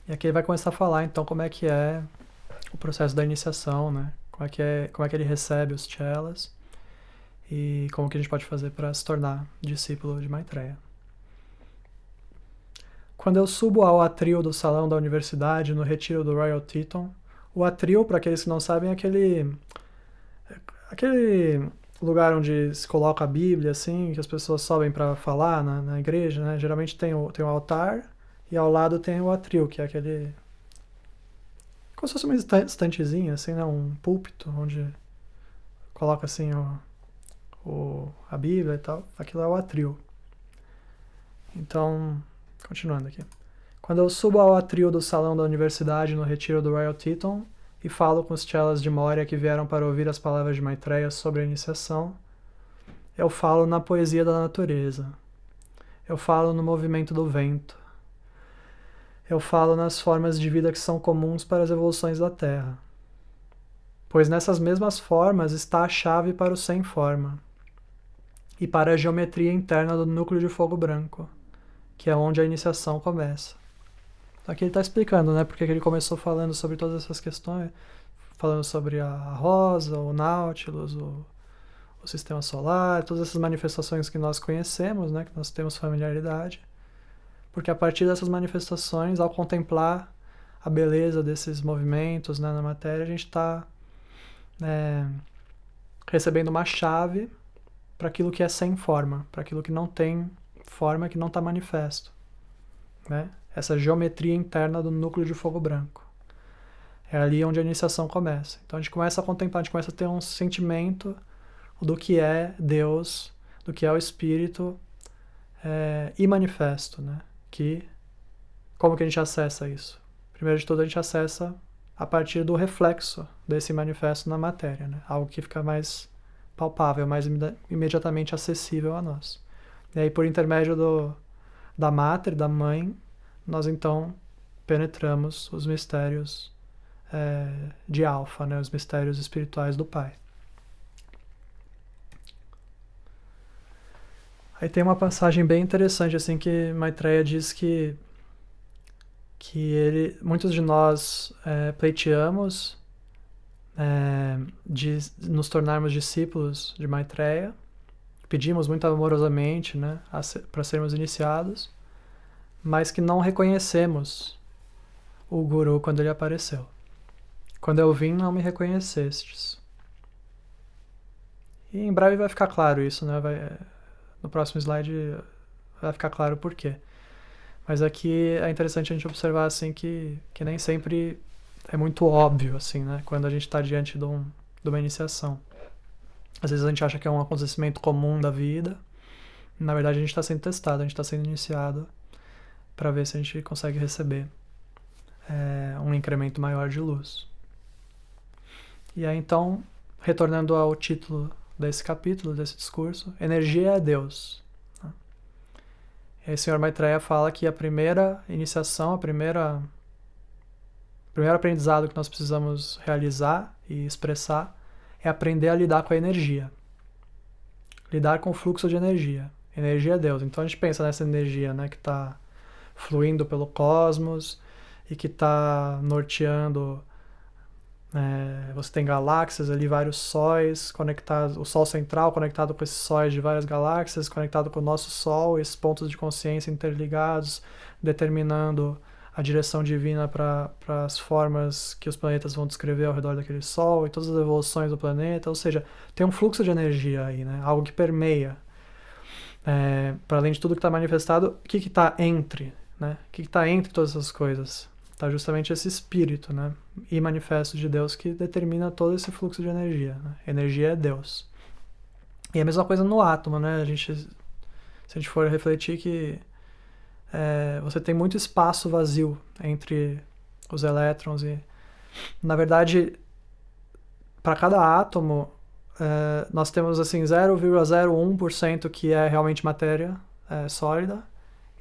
E aqui ele vai começar a falar, então, como é que é o processo da iniciação, né? Como é que ele recebe os chelas e como que a gente pode fazer para se tornar discípulo de Maitreya. Quando eu subo ao atril do salão da universidade no retiro do Royal Teton, o atril, para aqueles que não sabem, é aquele lugar onde se coloca a Bíblia, assim, que as pessoas sobem para falar na igreja, né? Geralmente tem o altar e ao lado tem o atril, que é aquele... como se fosse uma estantezinha, assim, né? Um púlpito onde coloca, assim, a Bíblia e tal. Aquilo é o atril. Então, continuando aqui. Quando eu subo ao atril do salão da universidade no retiro do Royal Teton e falo com os chelas de Moria que vieram para ouvir as palavras de Maitreya sobre a iniciação, eu falo na poesia da natureza. Eu falo no movimento do vento. Eu falo nas formas de vida que são comuns para as evoluções da Terra. Pois nessas mesmas formas está a chave para o sem forma e para a geometria interna do núcleo de fogo branco, que é onde a iniciação começa. Aqui ele está explicando, né, porque ele começou falando sobre todas essas questões, falando sobre a rosa, o Nautilus, o sistema solar, todas essas manifestações que nós conhecemos, né, que nós temos familiaridade, porque a partir dessas manifestações, ao contemplar a beleza desses movimentos, né, na matéria, a gente está recebendo uma chave para aquilo que é sem forma, para aquilo que não tem forma, que não está manifesto, né? Essa geometria interna do núcleo de fogo branco. É ali onde a iniciação começa. Então a gente começa a contemplar, a gente começa a ter um sentimento do que é Deus, do que é o Espírito imanifesto, né? Como que a gente acessa isso? Primeiro de tudo, a gente acessa a partir do reflexo desse manifesto na matéria, né? Algo que fica mais palpável, mais imediatamente acessível a nós. E aí, por intermédio da Mater, da Mãe, nós então penetramos os mistérios de Alfa, né? Os mistérios espirituais do Pai. Aí tem uma passagem bem interessante, assim, que Maitreya diz que muitos de nós pleiteamos de nos tornarmos discípulos de Maitreya, pedimos muito amorosamente, né, para sermos iniciados, mas que não reconhecemos o Guru quando ele apareceu. Quando eu vim, não me reconhecestes. E em breve vai ficar claro isso, né? No próximo slide vai ficar claro o porquê. Mas aqui é interessante a gente observar assim que nem sempre é muito óbvio, assim, né? Quando a gente está diante de uma iniciação. Às vezes a gente acha que é um acontecimento comum da vida. Na verdade, a gente está sendo testado, a gente está sendo iniciado para ver se a gente consegue receber um incremento maior de luz. E aí, então, retornando ao título desse capítulo, desse discurso, energia é Deus. E aí o Sr. Maitreya fala que a primeira iniciação, o primeiro aprendizado que nós precisamos realizar e expressar é aprender a lidar com a energia. Lidar com o fluxo de energia. Energia é Deus. Então a gente pensa nessa energia, né, que está fluindo pelo cosmos e que está norteando. Você tem galáxias ali, vários sóis conectados, o Sol central conectado com esses sóis de várias galáxias, conectado com o nosso Sol, esses pontos de consciência interligados, determinando a direção divina para as formas que os planetas vão descrever ao redor daquele Sol e todas as evoluções do planeta. Ou seja, tem um fluxo de energia aí, né? Algo que permeia. Para além de tudo que está manifestado, o que está entre? Né? O que está entre todas essas coisas? Está justamente esse espírito, né? E manifesto de Deus que determina todo esse fluxo de energia. Né? Energia é Deus. E a mesma coisa no átomo, né? Se a gente for refletir que você tem muito espaço vazio entre os elétrons e, na verdade, para cada átomo, nós temos assim 0,01% que é realmente matéria sólida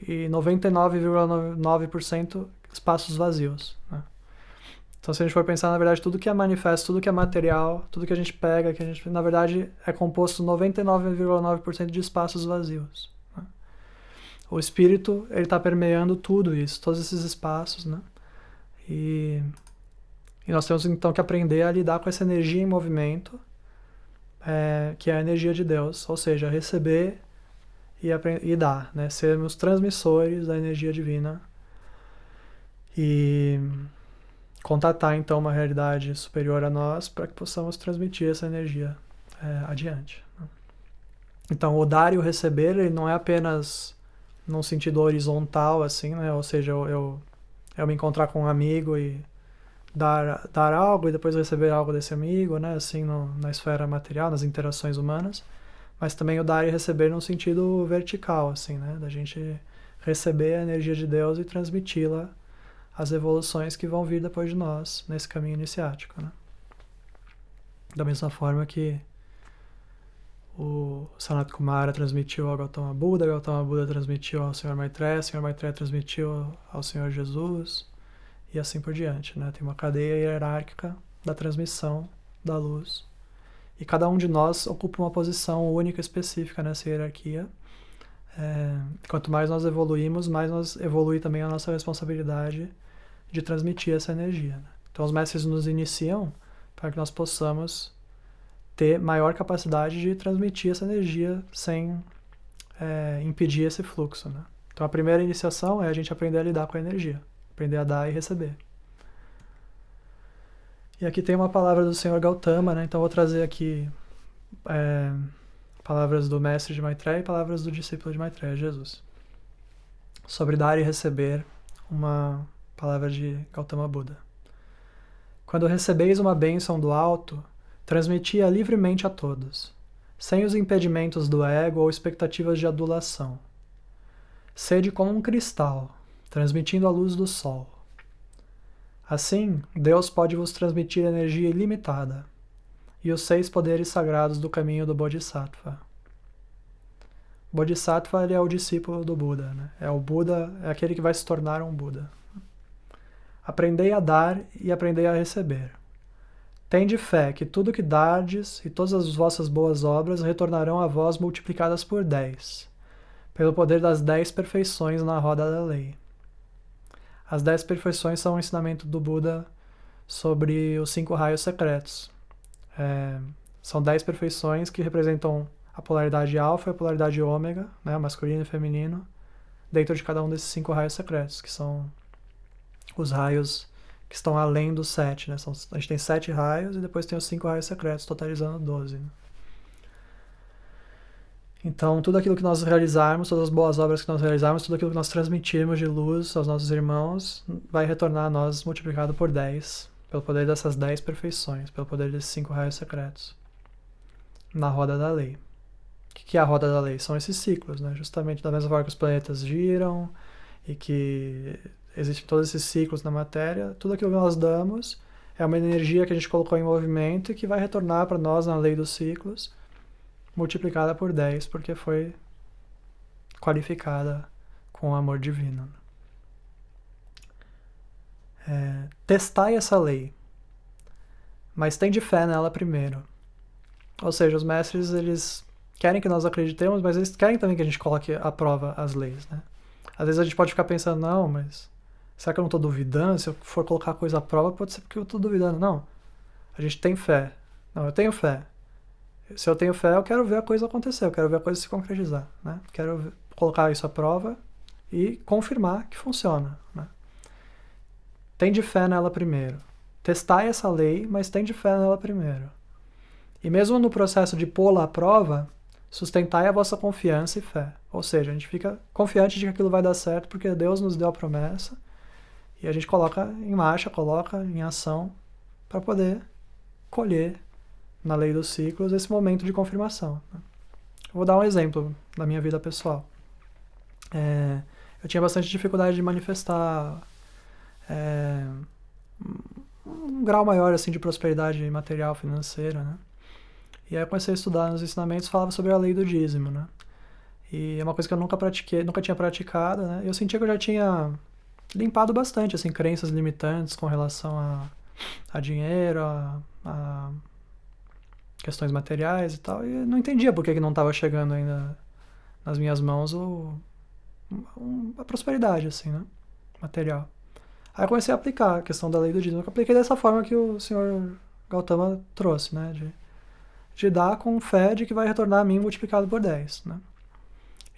e 99,9% espaços vazios, né? Então, se a gente for pensar, na verdade, tudo que é manifesto, tudo que é material, tudo que a gente pega, na verdade, é composto 99,9% de espaços vazios, né? O espírito, ele está permeando tudo isso, todos esses espaços, né? E nós temos então que aprender a lidar com essa energia em movimento, que é a energia de Deus, ou seja, receber e dar, né? Sermos transmissores da energia divina e contatar então uma realidade superior a nós para que possamos transmitir essa energia adiante, né? Então, o dar e o receber, ele não é apenas num sentido horizontal, assim, né? Ou seja, eu me encontrar com um amigo e dar algo e depois receber algo desse amigo, né? Assim, na esfera material, nas interações humanas. Mas também o dar e receber num sentido vertical, assim, né? Da gente receber a energia de Deus e transmiti-la às evoluções que vão vir depois de nós, nesse caminho iniciático, né? Da mesma forma que o Sanat Kumara transmitiu ao Gautama Buda transmitiu ao Sr. Maitreya transmitiu ao Senhor Jesus, e assim por diante, né? Tem uma cadeia hierárquica da transmissão da luz. E cada um de nós ocupa uma posição única, específica nessa hierarquia. Quanto mais nós evoluímos, mais nós evolui também a nossa responsabilidade de transmitir essa energia, né? Então os mestres nos iniciam para que nós possamos ter maior capacidade de transmitir essa energia sem impedir esse fluxo, né? Então a primeira iniciação é a gente aprender a lidar com a energia, aprender a dar e receber. E aqui tem uma palavra do Senhor Gautama, né? Então eu vou trazer aqui palavras do mestre de Maitreya e palavras do discípulo de Maitreya, Jesus. Sobre dar e receber, uma palavra de Gautama Buda. Quando recebeis uma bênção do alto, transmiti-a livremente a todos, sem os impedimentos do ego ou expectativas de adulação. Sede como um cristal, transmitindo a luz do sol. Assim, Deus pode vos transmitir energia ilimitada e os 6 poderes sagrados do caminho do Bodhisattva. O Bodhisattva, ele é o discípulo do Buda, né? O Buda é aquele que vai se tornar um Buda. Aprendei a dar e aprendei a receber. Tende fé que tudo que dardes e todas as vossas boas obras retornarão a vós multiplicadas por 10, pelo poder das 10 perfeições na roda da lei. As 10 perfeições são o ensinamento do Buda sobre os 5 raios secretos. São 10 perfeições que representam a polaridade alfa e a polaridade ômega, né, masculino e feminino, dentro de cada um desses 5 raios secretos, que são os raios que estão além dos 7. Né? A gente tem 7 raios e depois tem os 5 raios secretos, totalizando 12. Né? Então, tudo aquilo que nós realizarmos, todas as boas obras que nós realizarmos, tudo aquilo que nós transmitirmos de luz aos nossos irmãos, vai retornar a nós multiplicado por 10, pelo poder dessas 10 perfeições, pelo poder desses 5 raios secretos, na roda da lei. O que é a roda da lei? São esses ciclos, né? Justamente da mesma forma que os planetas giram e que existem todos esses ciclos na matéria, tudo aquilo que nós damos é uma energia que a gente colocou em movimento e que vai retornar para nós na lei dos ciclos, multiplicada por 10, porque foi qualificada com o amor divino. Testai essa lei, mas tende fé nela primeiro. Ou seja, os mestres, eles querem que nós acreditemos, mas eles querem também que a gente coloque à prova as leis, né? Às vezes a gente pode ficar pensando, não, mas será que eu não estou duvidando? Se eu for colocar a coisa à prova, pode ser porque eu estou duvidando. Não, a gente tem fé. Não, eu tenho fé. Se eu tenho fé, eu quero ver a coisa acontecer, eu quero ver a coisa se concretizar, né? Quero colocar isso à prova e confirmar que funciona, né? Tende fé nela primeiro. Testai essa lei, mas tende fé nela primeiro. E mesmo no processo de pô-la à prova, sustentai a vossa confiança e fé. Ou seja, a gente fica confiante de que aquilo vai dar certo porque Deus nos deu a promessa e a gente coloca em marcha, coloca em ação para poder colher na lei dos ciclos esse momento de confirmação. Eu vou dar um exemplo da minha vida pessoal. Eu tinha bastante dificuldade de manifestar um grau maior assim, de prosperidade material, financeira, né? E aí eu comecei a estudar nos ensinamentos, falava sobre a lei do dízimo, né? E é uma coisa que eu nunca pratiquei, nunca tinha praticado, né? E eu sentia que eu já tinha limpado bastante, assim, crenças limitantes com relação a dinheiro, a questões materiais e tal, e não entendia por que não estava chegando ainda nas minhas mãos a prosperidade, assim, né? Material. Aí eu comecei a aplicar a questão da lei do dízimo. Eu apliquei dessa forma que o senhor Gautama trouxe, né? De dar com fé de que vai retornar a mim multiplicado por 10, né?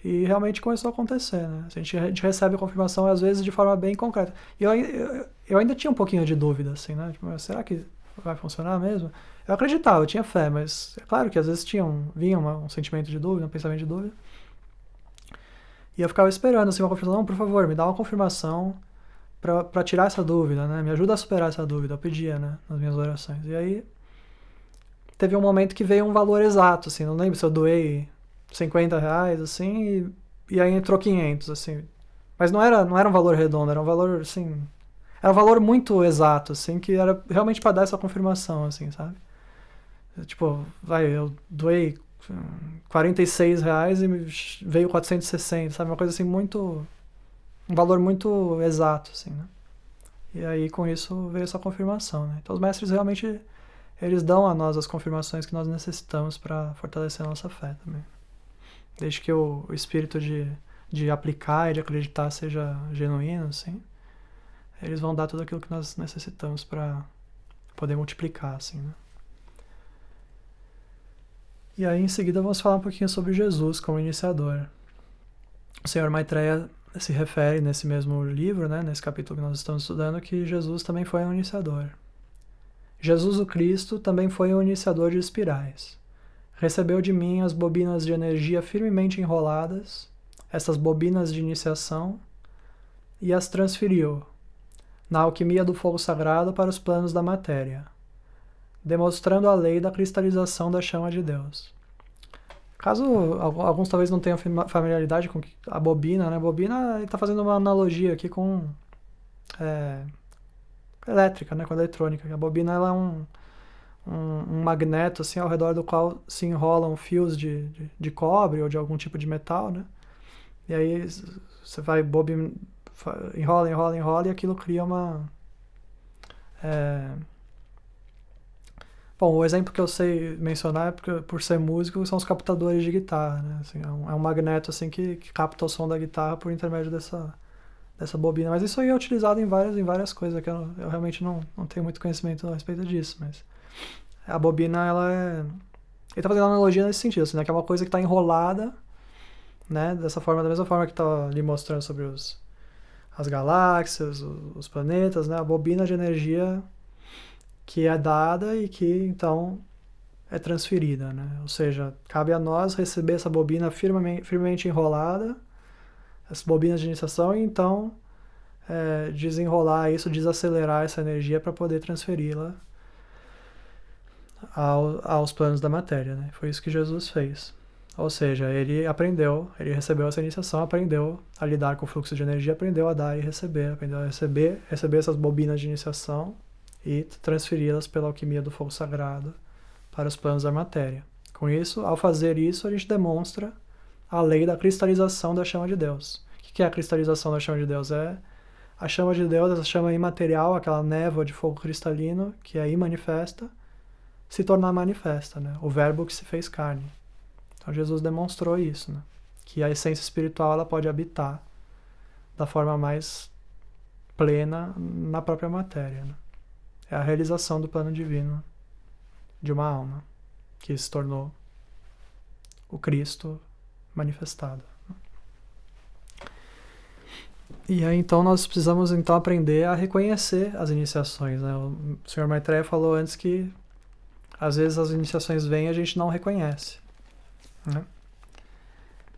E realmente começou a acontecer, né? A gente recebe a confirmação, às vezes, de forma bem concreta. E eu ainda tinha um pouquinho de dúvida, assim, né? Tipo, será que vai funcionar mesmo? Eu acreditava, eu tinha fé, mas é claro que às vezes vinha um sentimento de dúvida, um pensamento de dúvida. E eu ficava esperando, assim, uma confirmação. Não, por favor, me dá uma confirmação pra tirar essa dúvida, né? Me ajuda a superar essa dúvida. Eu pedia, né? Nas minhas orações. E aí, teve um momento que veio um valor exato, assim. Não lembro se eu doei R$50, assim, e aí entrou 500, assim. Mas não era um valor redondo, era um valor, assim... Era um valor muito exato, assim, que era realmente pra dar essa confirmação, assim, sabe? Tipo, eu doei R$46 e veio 460, sabe? Uma coisa assim muito... Um valor muito exato, assim, né? E aí, com isso, veio essa confirmação, né? Então, os mestres realmente, eles dão a nós as confirmações que nós necessitamos para fortalecer a nossa fé também. Desde que o espírito de aplicar e de acreditar seja genuíno, assim, eles vão dar tudo aquilo que nós necessitamos para poder multiplicar, assim, né? E aí, em seguida, vamos falar um pouquinho sobre Jesus como iniciador. O Senhor Maitreya se refere nesse mesmo livro, né, nesse capítulo que nós estamos estudando, que Jesus também foi um iniciador. Jesus o Cristo também foi um iniciador de espirais. Recebeu de mim as bobinas de energia firmemente enroladas, essas bobinas de iniciação, e as transferiu, na alquimia do fogo sagrado, para os planos da matéria, demonstrando a lei da cristalização da chama de Deus. Caso alguns talvez não tenham familiaridade com a bobina, né? A bobina, ele está fazendo uma analogia aqui com elétrica, né? Com a eletrônica. A bobina, ela é um magneto, assim, ao redor do qual se enrolam fios de cobre ou de algum tipo de metal, né? E aí você vai enrola e aquilo cria uma... Bom, o exemplo que eu sei mencionar, por ser músico, são os captadores de guitarra, né? Assim, é um magneto assim, que capta o som da guitarra por intermédio dessa bobina. Mas isso aí é utilizado em várias coisas, que eu realmente não tenho muito conhecimento a respeito disso. Mas a bobina, ela é... Ele está fazendo uma analogia nesse sentido, assim, né? Que é uma coisa que está enrolada, né? Dessa forma, da mesma forma que está ali mostrando sobre as galáxias, os planetas, né? A bobina de energia que é dada e que, então, é transferida, né? Ou seja, cabe a nós receber essa bobina firmemente enrolada, as bobinas de iniciação, e então desenrolar isso, desacelerar essa energia para poder transferi-la aos planos da matéria, né? Foi isso que Jesus fez. Ou seja, ele recebeu essa iniciação, aprendeu a lidar com o fluxo de energia, aprendeu a dar e receber, aprendeu a receber essas bobinas de iniciação e transferi-las pela alquimia do fogo sagrado para os planos da matéria. Com isso, ao fazer isso, a gente demonstra a lei da cristalização da chama de Deus. O que é a cristalização da chama de Deus? É a chama de Deus, essa chama imaterial, aquela névoa de fogo cristalino, que é imanifesta, se tornar manifesta, né? O verbo que se fez carne. Então Jesus demonstrou isso, né? Que a essência espiritual ela pode habitar da forma mais plena na própria matéria, né? É a realização do plano divino de uma alma que se tornou o Cristo manifestado. E aí então nós precisamos então aprender a reconhecer as iniciações, né? O Sr. Maitreya falou antes que às vezes as iniciações vêm e a gente não reconhece, né?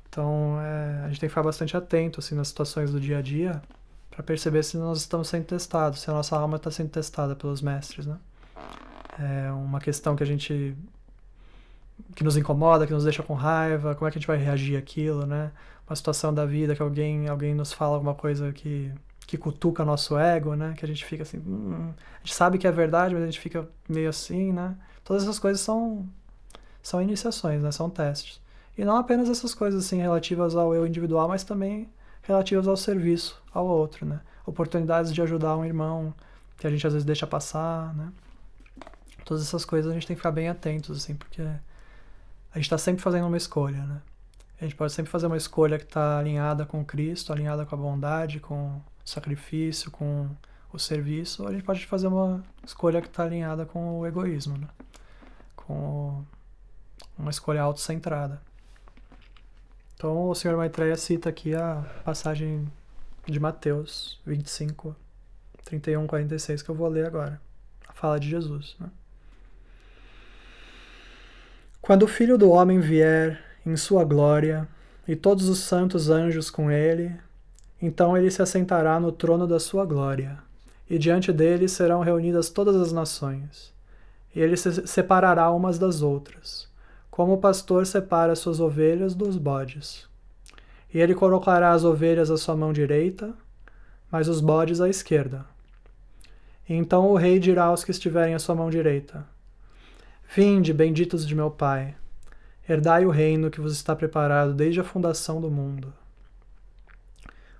Então a gente tem que ficar bastante atento assim, nas situações do dia a dia para perceber se nós estamos sendo testados, se a nossa alma está sendo testada pelos mestres, né? É uma questão que nos incomoda, que nos deixa com raiva, como é que a gente vai reagir àquilo, né? Uma situação da vida que alguém nos fala alguma coisa que cutuca nosso ego, né? Que a gente fica assim, a gente sabe que é verdade, mas a gente fica meio assim, né? Todas essas coisas são iniciações, né? São testes. E não apenas essas coisas assim relativas ao eu individual, mas também relativas ao serviço ao outro, né? Oportunidades de ajudar um irmão que a gente às vezes deixa passar, né? Todas essas coisas a gente tem que ficar bem atentos, assim, porque a gente está sempre fazendo uma escolha, né? A gente pode sempre fazer uma escolha que está alinhada com Cristo, alinhada com a bondade, com o sacrifício, com o serviço, ou a gente pode fazer uma escolha que está alinhada com o egoísmo, né? Com uma escolha autocentrada. Então o Sr. Maitreya cita aqui a passagem de Mateus 25, 31, 46, que eu vou ler agora. A fala de Jesus, né? Quando o Filho do Homem vier em sua glória, e todos os santos anjos com ele, então ele se assentará no trono da sua glória, e diante dele serão reunidas todas as nações. E ele se separará umas das outras, como o pastor separa suas ovelhas dos bodes. E ele colocará as ovelhas à sua mão direita, mas os bodes à esquerda. E então o rei dirá aos que estiverem à sua mão direita: Vinde, benditos de meu Pai, herdai o reino que vos está preparado desde a fundação do mundo.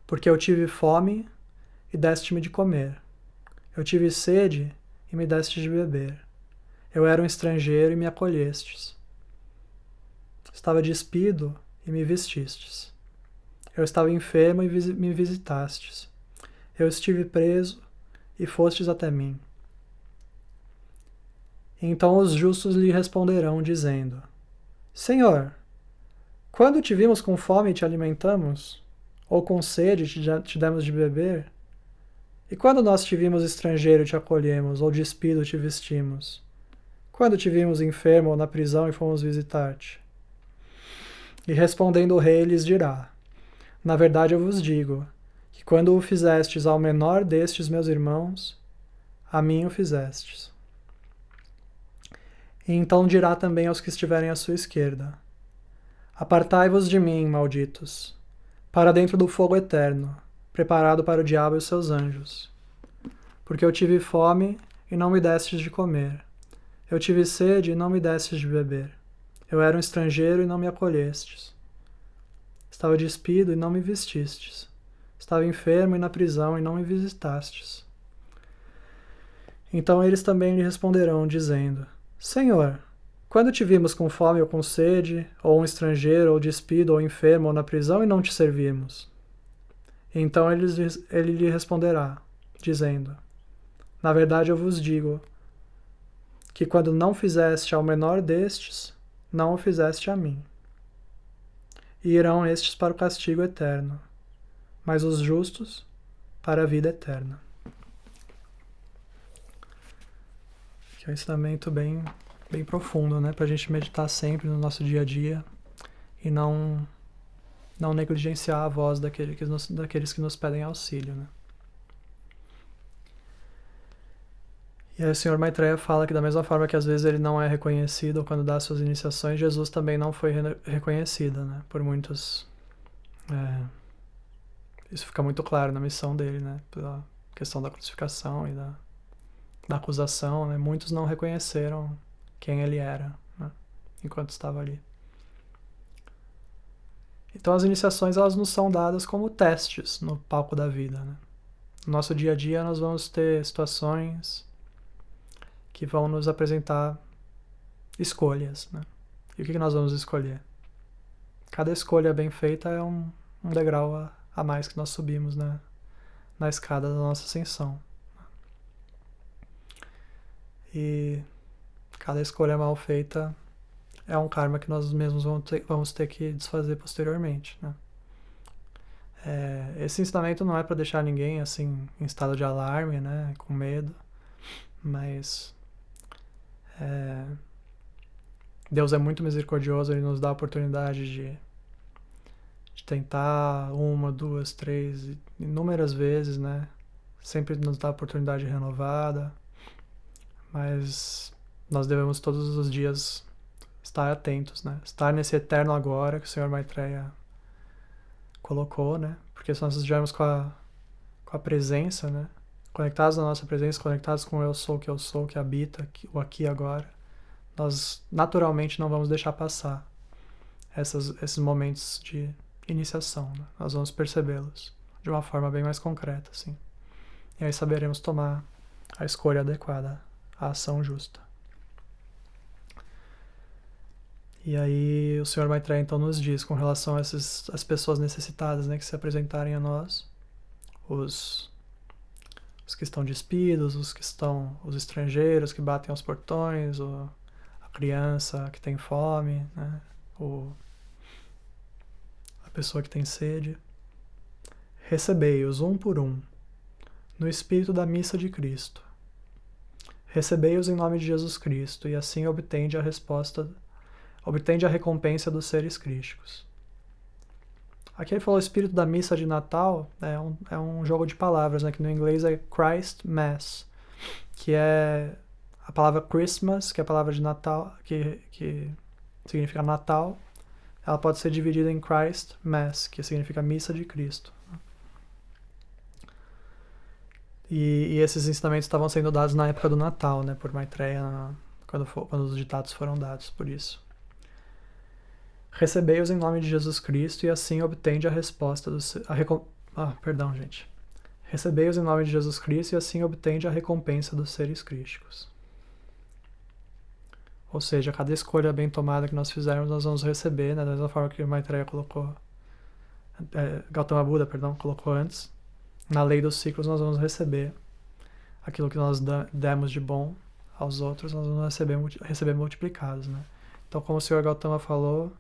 Porque eu tive fome e deste-me de comer. Eu tive sede e me deste de beber. Eu era um estrangeiro e me acolhestes. Estava despido e me vestistes. Eu estava enfermo e me visitastes. Eu estive preso e fostes até mim. Então os justos lhe responderão, dizendo: Senhor, quando te vimos com fome e te alimentamos? Ou com sede te demos de beber? E quando nós te vimos estrangeiro e te acolhemos, ou despido te vestimos? Quando te vimos enfermo ou na prisão e fomos visitar-te? E respondendo o rei lhes dirá: Na verdade eu vos digo, que quando o fizestes ao menor destes meus irmãos, a mim o fizestes. E então dirá também aos que estiverem à sua esquerda: Apartai-vos de mim, malditos, para dentro do fogo eterno, preparado para o diabo e os seus anjos. Porque eu tive fome e não me destes de comer. Eu tive sede e não me destes de beber. Eu era um estrangeiro e não me acolhestes. Estava despido e não me vestistes. Estava enfermo e na prisão e não me visitastes. Então eles também lhe responderão, dizendo: Senhor, quando te vimos com fome ou com sede, ou um estrangeiro, ou despido, ou enfermo, ou na prisão, e não te servimos? Então ele lhe responderá, dizendo: Na verdade eu vos digo, que quando não fizeste ao menor destes, não o fizeste a mim. E irão estes para o castigo eterno, mas os justos para a vida eterna. Que é um ensinamento bem profundo, né? Para a gente meditar sempre no nosso dia a dia e não negligenciar a voz daqueles que nos pedem auxílio, né? E aí o Sr. Maitreya fala que da mesma forma que às vezes ele não é reconhecido quando dá suas iniciações, Jesus também não foi reconhecido, né? Por muitos. Isso fica muito claro na missão dele, né? Pela questão da crucificação e da acusação, né? Muitos não reconheceram quem ele era, né? Enquanto estava ali. Então as iniciações elas nos são dadas como testes no palco da vida, né? No nosso dia a dia nós vamos ter situações que vão nos apresentar escolhas, né? E o que nós vamos escolher? Cada escolha bem feita é um degrau a mais que nós subimos na escada da nossa ascensão. E cada escolha mal feita é um karma que nós mesmos vamos ter que desfazer posteriormente, né? Esse ensinamento não é para deixar ninguém assim em estado de alarme, né, com medo, mas Deus é muito misericordioso, Ele nos dá a oportunidade de tentar uma, duas, três, inúmeras vezes, né? Sempre nos dá a oportunidade renovada, mas nós devemos todos os dias estar atentos, né? Estar nesse eterno agora que o Sr. Maitreya colocou, né? Porque se nós estivermos com a presença, né? Conectados na nossa presença, conectados com o eu sou, que habita, o aqui e agora, nós naturalmente não vamos deixar passar esses momentos de iniciação, né? Nós vamos percebê-los de uma forma bem mais concreta, assim. E aí saberemos tomar a escolha adequada, a ação justa. E aí o Sr. Maitreya então nos diz com relação a as pessoas necessitadas, né, que se apresentarem a nós, os os que estão despidos, os estrangeiros que batem aos portões, a criança que tem fome, né? A pessoa que tem sede. Recebei-os um por um, no espírito da missa de Cristo. Recebei-os em nome de Jesus Cristo, e assim obtende a recompensa dos seres crísticos. Aqui ele falou espírito da missa de Natal, é um jogo de palavras, né, que no inglês é Christ Mass, que é a palavra Christmas, que é a palavra de Natal, que significa Natal, ela pode ser dividida em Christ Mass, que significa missa de Cristo. E esses ensinamentos estavam sendo dados na época do Natal, né, por Maitreya, quando os ditados foram dados, por isso. Recebei-os em nome de Jesus Cristo, e assim obtende a resposta Recebei-os em nome de Jesus Cristo, e assim obtende a recompensa dos seres crísticos. Ou seja, cada escolha bem tomada que nós fizermos, nós vamos receber, né, da mesma forma que o Maitreya Gautama Buda, colocou antes. Na lei dos ciclos, nós vamos receber aquilo que nós demos de bom aos outros, nós vamos receber multiplicados, né? Então, como o Sr. Gautama falou,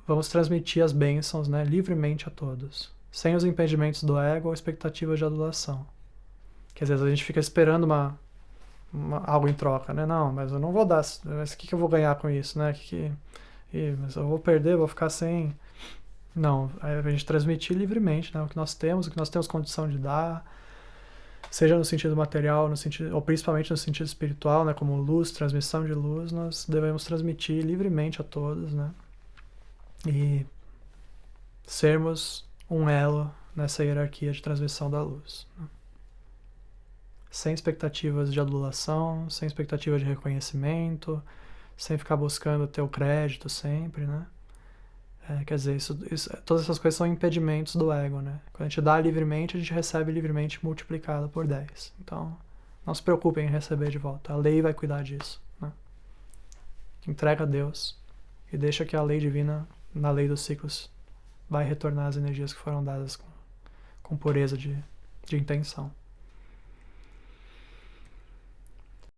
vamos transmitir as bênçãos, né, livremente a todos, sem os impedimentos do ego ou expectativas de adulação. Que às vezes a gente fica esperando algo em troca, né? Não, mas eu não vou dar, mas o que eu vou ganhar com isso, né? Mas eu vou perder, vou ficar sem... Não, a gente transmitir livremente, né, o que nós temos condição de dar, seja no sentido material, ou principalmente no sentido espiritual, né, como luz, transmissão de luz, nós devemos transmitir livremente a todos, né, e sermos um elo nessa hierarquia de transmissão da luz, né? Sem expectativas de adulação, sem expectativa de reconhecimento, sem ficar buscando ter o crédito sempre, né? Quer dizer, todas essas coisas são impedimentos do ego, né? Quando a gente dá livremente, a gente recebe livremente multiplicado por 10. Então, não se preocupem em receber de volta. A lei vai cuidar disso, né? Entrega a Deus e deixa que a lei divina, na lei dos ciclos, vai retornar as energias que foram dadas com pureza de intenção.